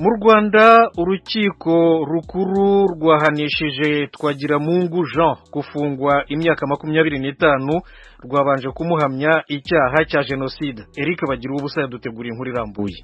Mu Rwanda urukiko rukuru rwahanishije Twagiramungu Jean gufungwa imyaka 25 rwabanje kumuhamya icyaha cya genocide. Eric Bagira ubusa yadutegura inkuru irambuye.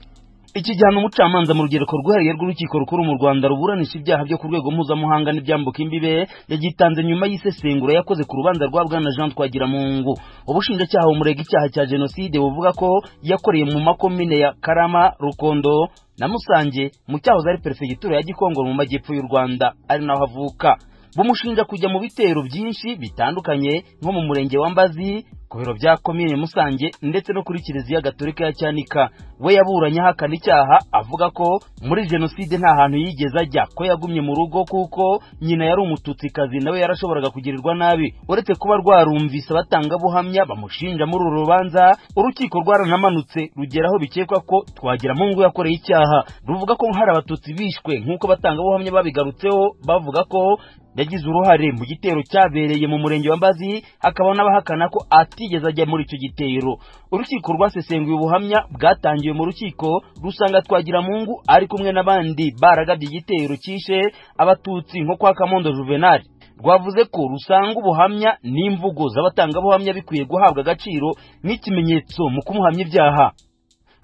Iki gihano umucamanza mu rugereko rwihariye rw'urukiko rukuru mu Rwanda ruburanisha ibyaha byo ku rwego mpuzamahanga n'ibyambuka imbibe yagitanze nyuma y'isesengura yakoze ku rubanza rwa Bwana Jean Twagiramungu. Ubushinjacyaha bumurega icyaha cya genocide buvuga ko yakoreye mu makomine ya Karama, Rukondo na Musange mu cyahoze ari perefegitura ya Gikongoro mu majyepfo y'u Rwanda ari naho avuka. Bumushinja kujya mu bitero byinshi bitandukanye nko mu murenge wa Mbazi, ku biro bya komine Musange ndetse no kuri Kiliziya Gatolika ya Cyanika. We yaburanye ahakana icyaha avuga ko muri genocide nta hantu yigeze ajya, ko yagumye mu rugo kuko nyina yari umututsikazi nawe yarashoboraga kugirirwa nabi. Uretse kuba rwarumvise abatanga buhamya bamushinja muri uru rubanza, urukiko rwaranamanutse rugeraho bikekwa ko Twagiramungu yakoreye icyaha. Ruvuga ko hari abatutsi bishwe nk'uko batanga buhamya babigarutseho, bavuga ko yagize uruhare mu gitero cyabereye mu murenge wa Mbazi, hakaba n'abahakana ko atigeze ajya muri icyo gitero. Urukiko rwasesenguye ubuhamya bwatangiwe mu rukiko rusanga Twagiramungu ari kumwe n'abandi baragabye igitero cyishe abatutsi nko kwa Kamondo Juvenal. Rwavuze ko rusanga ubuhamya n'imvugo z'abatanga buhamya bikwiye guhabwa agaciro nk'ikimenyetso mu kumuhamya ibyaha.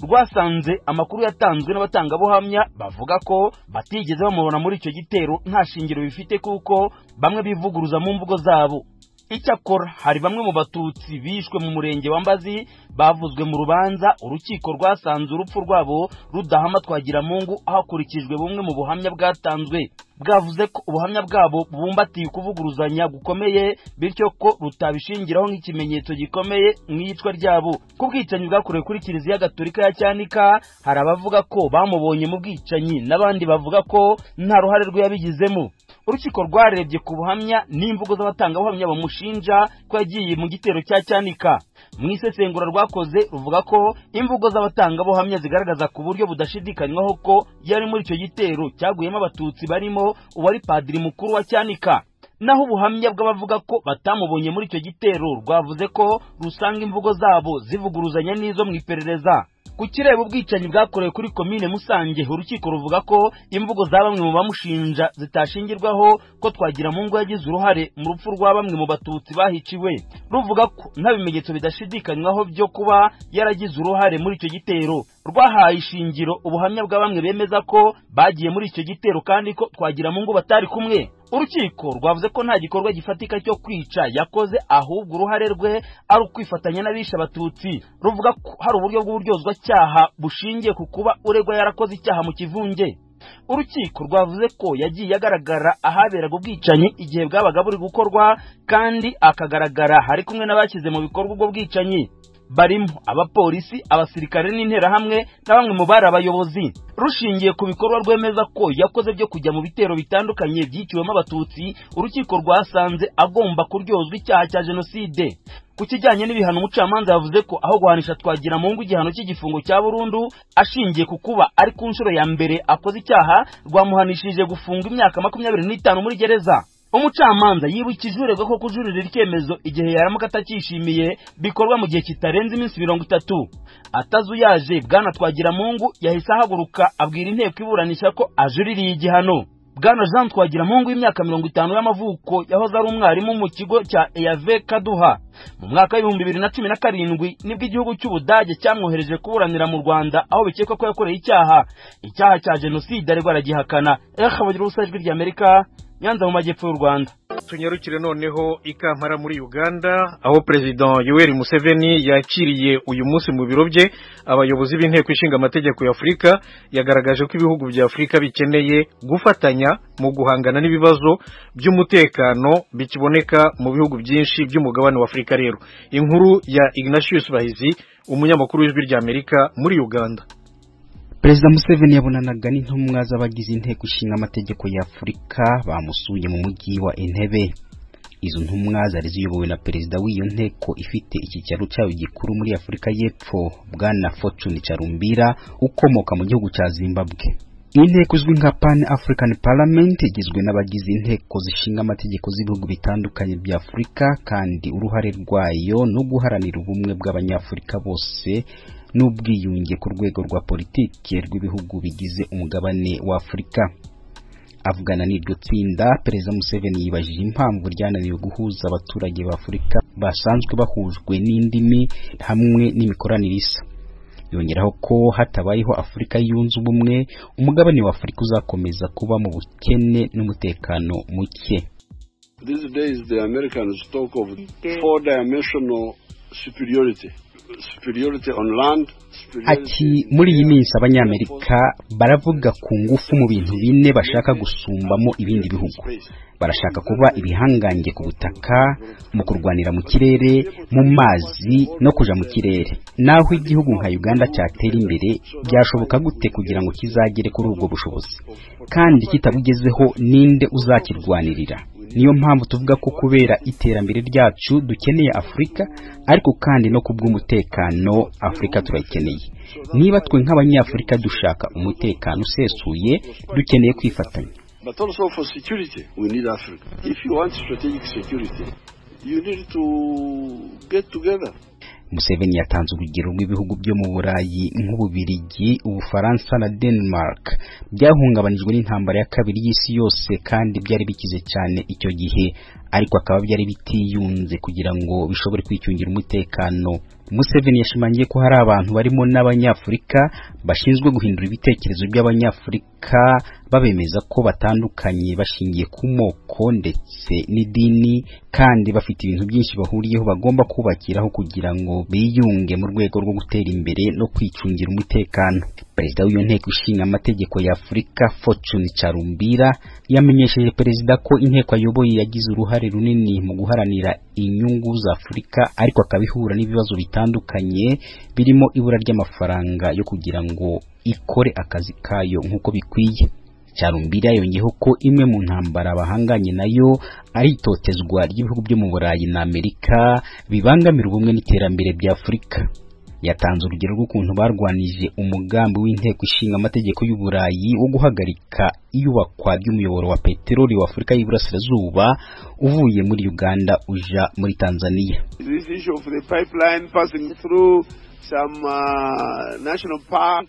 Rwasanze amakuru yatanzwe n'abatanga buhamya bavuga ko batigeze bamubona muri icyo gitero nta shingiro bifite kuko bamwe bivuguruza mu mvugo zabo. Icyakora hari bamwe mu batutsi bishwe mu murenge wa Mbazi bavuzwe mu rubanza. Urukiko rwasanze urupfu rwabo rudahama Twagiramungu hakurikijwe bumwe mu buhamya bwatanzwe. Bwavuze ko ubuhamya bwabo bubumbatiye kuvuguruzanya gukomeye, bityo ko rutabishingiraho nk'ikimenyetso gikomeye mu iyicwa ryabo. Ku bwicanyi bwakorewe kuri Kiliziya Gatolika ya Cyanika hari abavuga ko bamubonye mu bwicanyi n'abandi bavuga ko nta ruhare rwe yabigizemo. Urukiko rwarebye ku buhamya n'imvugo z'abatangabuhamya bamushinja ko yagiye mu gitero cya Cyanika. Mu isesengura rwakoze ruvuga ko imvugo z'abatangabuhamya zigaragaza ku buryo budashidikanywaho ko yari muri icyo gitero cyaguyemo abatutsi barimo uwari padiri mukuru wa Cyanika. Naho ubuhamya bw'abavuga ko batamubonye muri icyo gitero rwavuze ko rusanga imvugo zabo zivuguruzanya n'izo mu iperereza. Ku kireba ubwicanyi bwakorewe kuri komine Musange, urukiko ruvuga ko imvugo za bamwe mu bamushinja zitashingirwaho ko Twagiramungu yagize uruhare mu rupfu rwa bamwe mu batutsi bahiciwe. Ruvuga ko nta bimenyetso bidashidikanywaho byo kuba yaragize uruhare muri icyo gitero. Rwahaye ishingiro ubuhamya bwa bamwe bemeza ko bagiye muri icyo gitero kandi ko Twagiramungu batari kumwe. Urukiko rwavuze ko nta gikorwa gifatika cyo kwica yakoze, ahubwo uruhare rwe ari ukwifatanya n'abisha abatutsi. Ruvuga ko hari uburyo bw'uburyozwa cyaha bushingiye ku kuba uregwa yarakoze icyaha mu kivunge. Urukiko rwavuze ko yagiye agaragara ahaberaga ubwicanyi igihe bwabaga buri gukorwa kandi akagaragara hari kumwe n'abashyize mu bikorwa ubwo bwicanyi, barimo abapolisi, abasirikare n'interahamwe na bamwe mu bari abayobozi. Rushingiye ku bikorwa rwemeza ko yakoze byo kujya mu bitero bitandukanye byiciwemo abatutsi, urukiko rwasanze agomba kuryozwa icyaha cya genocide. Ku kijyanye n'ibihano, umucamanza yavuze ko aho guhanisha Twagiramungu igihano cy'igifungo cya burundu ashingiye ku kuba ari ku nshuro ya mbere akoze icyaha, rwamuhanishije gufunga imyaka 25 muri gereza. Umucamanza yibukije uregwa ko kujuririra icyemezo igihe yaramuka atakishimiye bikorwa mu gihe kitarenze iminsi 30. Atazuyaje, Bwana Twagiramungu yahise ahaguruka abwira inteko iburanisha ko ajuririye igihano. Bwana Jean Twagiramungu w'imyaka 50 y'amavuko yahoze ari umwarimu mu kigo cya EAV Kaduha. Mu mwaka wa 2017 nibwo igihugu cy'Ubudage cyamwohereje kuburanira mu Rwanda aho bikekwa ko yakoreye icyaha cya genocide ariko aragihakana. Bagira ubusajwi ry'Amerika, Nyanza mu majyepfo y'u Rwanda. Tunyarukire noneho i Kampala muri Uganda, aho President Yoweri Museveni yakiriye uyu munsi mu biro bye abayobozi b'inteko ishinga amategeko ya Afurika. Yagaragaje ko ibihugu bya Afurika bikeneye gufatanya mu guhangana n'ibibazo by'umutekano bikiboneka mu bihugu byinshi by'umugabane wa Afurika. Rero inkuru ya Ignatius Bahizi, umunyamakuru w'ijwi ry'Amerika muri Uganda. Perezida Museveni yabonanaga n'intumwa z'abagize inteko ishinga amategeko ya Afurika bamusuye mu mujyi wa Entebbe. Izo ntumwa zari ziyobowe na perezida w'iyo nteko ifite icyicaro cyayo gikuru muri Afurika y'Epfo, Bwana Fortune Charumbira ukomoka mu gihugu cya Zimbabwe. Inteko izwi nka Pan African Parliament igizwe n'abagize inteko zishinga amategeko z'ibihugu bitandukanye bya Afurika, kandi uruhare rwayo no guharanira ubumwe bw'abanyafurika bose n'ubwiyunge ku rwego rwa politiki rw'ibihugu bigize umugabane wa Afurika. Avugana n'iryo tsinda, Perezida Museveni yibajije impamvu ryananiwe guhuza abaturage ba Afurika basanzwe bahujwe n'indimi hamwe n'imikoranire isa. Yongeraho ko hatabayeho Afurika yunze ubumwe, umugabane wa Afurika uzakomeza kuba mu bukene n'umutekano muke. These days the Americans talk of four-dimensional superiority on land. Ati muri iyi minsi Abanyamerika baravuga ku ngufu mu bintu bine bashaka gusumbamo ibindi bihugu. Barashaka kuba ibihangange ku butaka, mu kurwanira mu kirere, mu mazi no kuja mu kirere. Naho igihugu nka Uganda cyatera imbere, byashoboka gute kugira ngo kizagere kuri ubwo bushobozi? Kandi kitabugezeho ninde uzakirwanirira? Niyo mpamvu tuvuga ko kubera iterambere ryacu dukeneye Afurika, ariko kandi no kubw'umutekano Afurika turayikeneye. Niba twe nk'Abanyafurika dushaka umutekano usesuye, dukeneye kwifatanya. But also for security, we need Africa. If you want strategic security, you need to get together. Museveni yatanze urugero rw'ibihugu byo mu Burayi nk'Ububirigi, Ubufaransa na Denmark byahungabanijwe n'intambara ya kabiri y'isi yose kandi byari bikize cyane icyo gihe, ariko akaba byari bitiyunze kugira ngo bishobore kwicyungira umutekano. Museveni yashimangiye ko hari abantu barimo n'Abanyafurika bashinzwe guhindura ibitekerezo by'Abanyafurika babemeza ko batandukanye bashingiye ku moko ndetse n'idini, kandi bafite ibintu byinshi bahuriyeho bagomba kubakiraho kugira ngo biyunge mu rwego rwo gutera imbere no kwicungira umutekano. Perezida w'iyo nteko ishinga amategeko ya Afurika, Fortune Charumbira, yamenyesheje perezida ko inteko ayoboye yagize uruhare runini mu guharanira inyungu za Afurika, ariko akabihura n'ibibazo bitandukanye birimo ibura ry'amafaranga yo kugira ngo ikore akazi kayo nk'uko bikwiye. Charumbira yongeyeho ko imwe mu ntambara bahanganye nayo ari itotezwa ry'ibihugu byo mu Burayi na Amerika bibangamira ubumwe n'iterambere bya Afurika. Yatanze urugero rw'ukuntu barwanije umugambi w'inteko ishinga amategeko y'u Burayi wo guhagarika iyubakwa ry'umuyoboro wa peteroli wa Afurika y'Iburasirazuba uvuye muri Uganda uja muri Tanzania. This issue of the pipeline passing through some national park.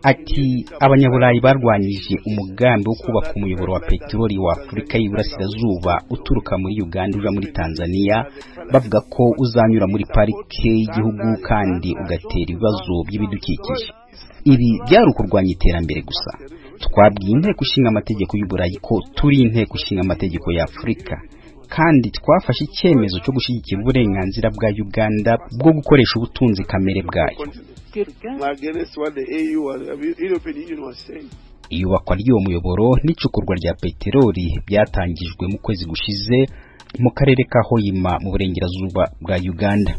Ati Abanyaburayi barwanije umugambi wo kubaka umuyoboro wa peteroli wa Afurika y'Iburasirazuba uturuka muri Uganda uja muri Tanzania, bavuga ko uzanyura muri parike y'igihugu kandi ugatera ibibazo by'ibidukikije. Ibi byari ukurwanya iterambere gusa. Twabwiye inteko ishinga amategeko y'u Burayi ko turi inteko ishinga amategeko ya Afurika, kandi twafashe icyemezo cyo gushyigikira uburenganzira bwa Uganda bwo gukoresha ubutunzi kamere bwayo. Iyubakwa ry'uwo muyoboro n'icukurwa rya peteroli byatangijwe mu kwezi gushize mu karere ka Hoima mu burengerazuba bwa Uganda.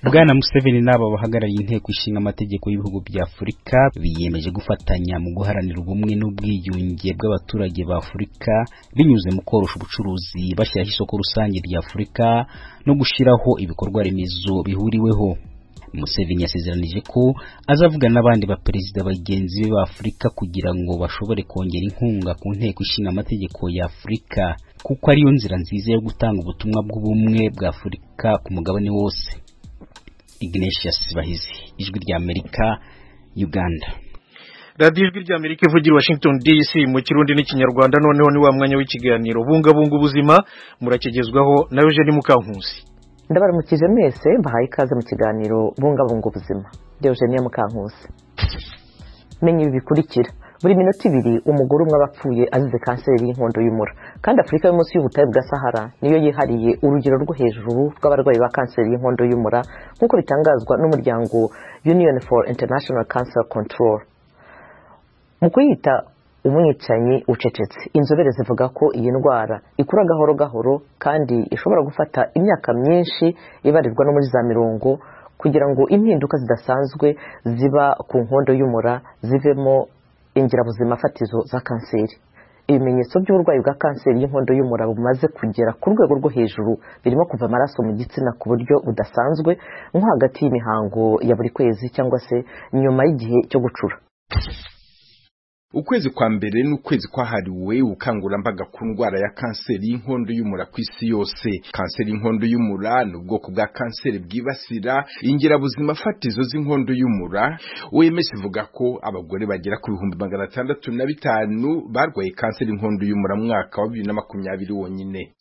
Bwana Museveni n'aba bahagarariye inteko ishinga amategeko y'ibihugu bya Afurika biyemeje gufatanya mu guharanira ubumwe n'ubwiyunge bw'abaturage ba Afurika binyuze mu korosha ubucuruzi, bashyiraho isoko rusange rya Afurika no gushiraho ibikorwa remezo bihuriweho. Museveni yasezeranije ko azavugana n'abandi ba perezida bagenzi be ba Afurika kugira ngo bashobore kongera inkunga ku nteko ishinga amategeko ya Afurika, kuko ariyo nzira nziza yo gutanga ubutumwa bw'ubumwe bwa Afurika ku mugabane wose. Ignatius Bahizi, Ijwi rya Amerika, Uganda. Radio Ijwi rya Amerika ivugira Washington DC mu Kirundi n'Ikinyarwanda. Noneho ni wa mwanya w'ikiganiro bungabunga ubuzima, murakigezwaho na Eugene Mukankusi. Ndabaramukije mwese, mbahaye ikaze mu kiganiro bungabunga ubuzima. Eugene Mukankusi. Menye ibi bikurikira: buri minota 2 umugore umwe abapfuye azize kanseri y'inkondo y'umura, kandi Afurika yo munsi y'ubutayu bwa Sahara niyo yihariye urugero rwo hejuru rw'abarwayi ba kanseri y'inkondo y'umura, nk'uko bitangazwa n'umuryango Union for International Cancer Control. Mu kuyita umwicanyi ucecetse, inzobere zivuga ko iyi ndwara ikura gahoro gahoro kandi ishobora gufata imyaka myinshi ibarirwa no muri za 40 kugira ngo impinduka zidasanzwe ziba ku nkondo y'umura zivemo ingirabuzima fatizo za kanseri. Ibimenyetso by'uburwayi bwa kanseri y'inkondo y'umura bumaze kugera ku rwego rwo hejuru birimo kuva amaraso mu gitsina ku buryo budasanzwe, nko hagati y'imihango ya buri kwezi cyangwa se nyuma y'igihe cyo gucura. Ukwezi kwa mbere n'ukwezi kwahariwe ubukangurambaga ku ndwara ya kanseri y'inkondo y'umura ku isi yose. Kanseri y'inkondo y'umura ni ubwoko bwa kanseri bwibasira ingirabuzima fatizo z'inkondo y'umura. OMS ivuga ko abagore bagera ku 605 barwaye kanseri y'inkondo y'umura mu mwaka wa 2020 wonyine.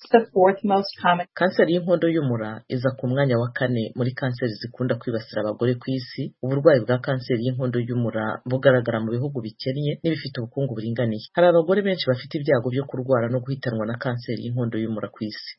Kanseri y'inkondo y'umura iza ku mwanya wa 4 muri kanseri zikunda kwibasira abagore ku isi. Uburwayi bwa kanseri y'inkondo y'umura bugaragara mu bihugu bikennye bifite ubukungu buringaniye. Hari abagore benshi bafite ibyago byo kurwara no guhitanwa na kanseri y'inkondo y'umura ku isi.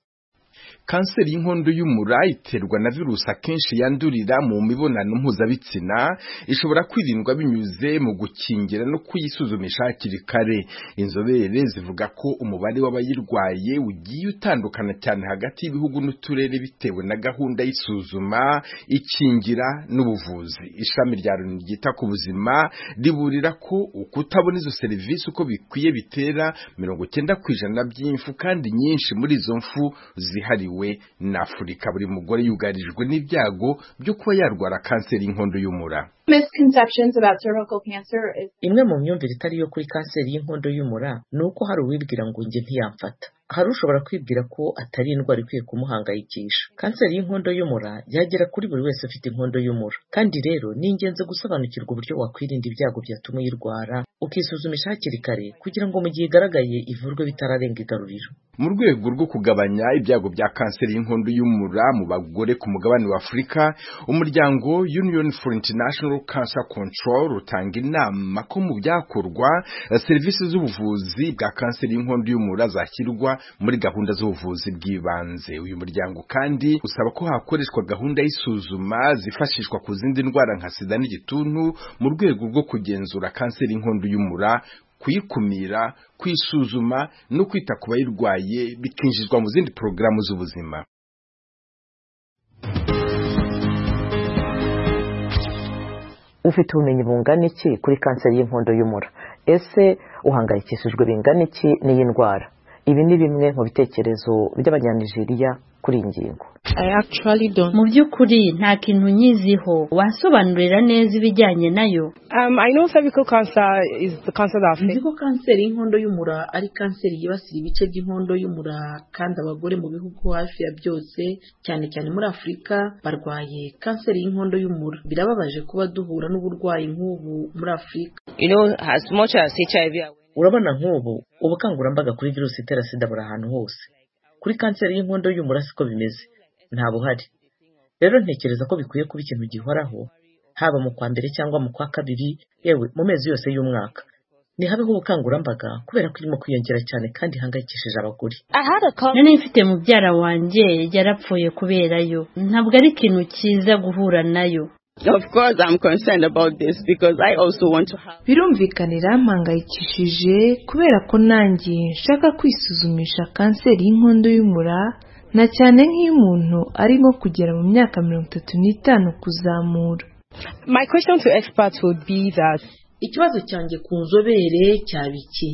Kanseri y'inkondo y'umura iterwa na virusi akenshi yandurira mu mibonano mpuzabitsina. Ishobora kwirindwa binyuze mu gukingira no kuyisuzumisha hakiri kare. Inzobere zivuga ko umubare w'abayirwaye ugiye utandukana cyane hagati y'ibihugu n'uturere bitewe na gahunda y'isuzuma, ikingira n'ubuvuzi. Ishami rya Loni ryita ku buzima riburira ko ukutabona izo serivisi uko bikwiye bitera 90% by'imfu, kandi nyinshi muri izo mfu zihariwe na Afurika. Buri mugore yugarijwe n'ibyago byo kuba yarwara kanseri y'inkondo y'umura. Imwe mu myumvire itari yo kuri kanseri y'inkondo y'umura ni uko hari uwibwira ngo njye ntiyamfata. Hari ushobora kwibwira ko atari indwara ikwiye kumuhangayikisha. Kanseri y'inkondo y'umura yagera kuri buri wese ufite inkondo y'umura, kandi rero ni ingenzi gusobanukirwa uburyo wakwirinda ibyago byatuma uyirwara, ukisuzumisha hakiri kare kugira ngo mu gihe igaragaye ivurwe bitararenga igaruriro. Mu rwego rwo kugabanya ibyago bya kanseri y'inkondo y'umura mu bagore ku mugabane wa Afurika, umuryango Union for International Cancer Control utanga inama ko mu byakorwa serivisi z'ubuvuzi bwa kanseri y'inkondo y'umura zashyirwa muri gahunda z'ubuvuzi bw'ibanze. Uyu muryango kandi usaba ko hakoreshwa gahunda y'isuzuma zifashishwa ku zindi ndwara nka sida n'igituntu mu rwego rwo kugenzura kanseri y'inkondo y'umura, kuyikumira, kwisuzuma no kwita ku bayirwaye bikinjizwa mu zindi porogaramu z'ubuzima. Ufite ubumenyi bungana iki kuri kanseri y'inkondo y'umura? Ese uhangayikishijwe bingana iki n'iyi ndwara? Ibi ni bimwe mu bitekerezo by'Abanyanijeriya kuri iyi ngingo. Mu by'ukuri nta kintu nyiziho. Wasobanurira neza ibijyanye nayo? I know cervical cancer is the cancer that affects. Nzi ko kanseri y'inkondo y'umura ari kanseri yibasira ibice by'inkondo y'umura, kandi abagore mu bihugu hafi ya byose cyane cyane muri Afurika barwaye kanseri y'inkondo y'umura. Birababaje kuba duhura n'uburwayi nk'ubu muri Afurika. As much as HIV. Urabona nk'ubu ubukangurambaga kuri virusi itera sida buri ahantu hose. Kuri kanseri y'inkondo y'umura siko bimeze, nta buhari. Rero ntekereza ko bikwiye kuba ikintu gihoraho, haba mu kwa mbere cyangwa mu kwa kabiri, yewe mu mezi yose y'umwaka. Ni habeho ubukangurambaga kubera ko irimo kwiyongera cyane kandi ihangayikishije abagore. Nari mfite mubyara wanjye yarapfuye kuberayo. Ntabwo ari ikintu cyiza guhura nayo. Of course I'm concerned about this because I also want to have. Birumvikanira mpangayikishije kubera ko nanjye nshaka kwisuzumisha kanseri y'inkondo y'umura, na cyane nk'iyo umuntu ari nko kugera mu myaka 35 kuzamura. My question to experts would be that ikibazo cyanjye ku nzobere cyabiki.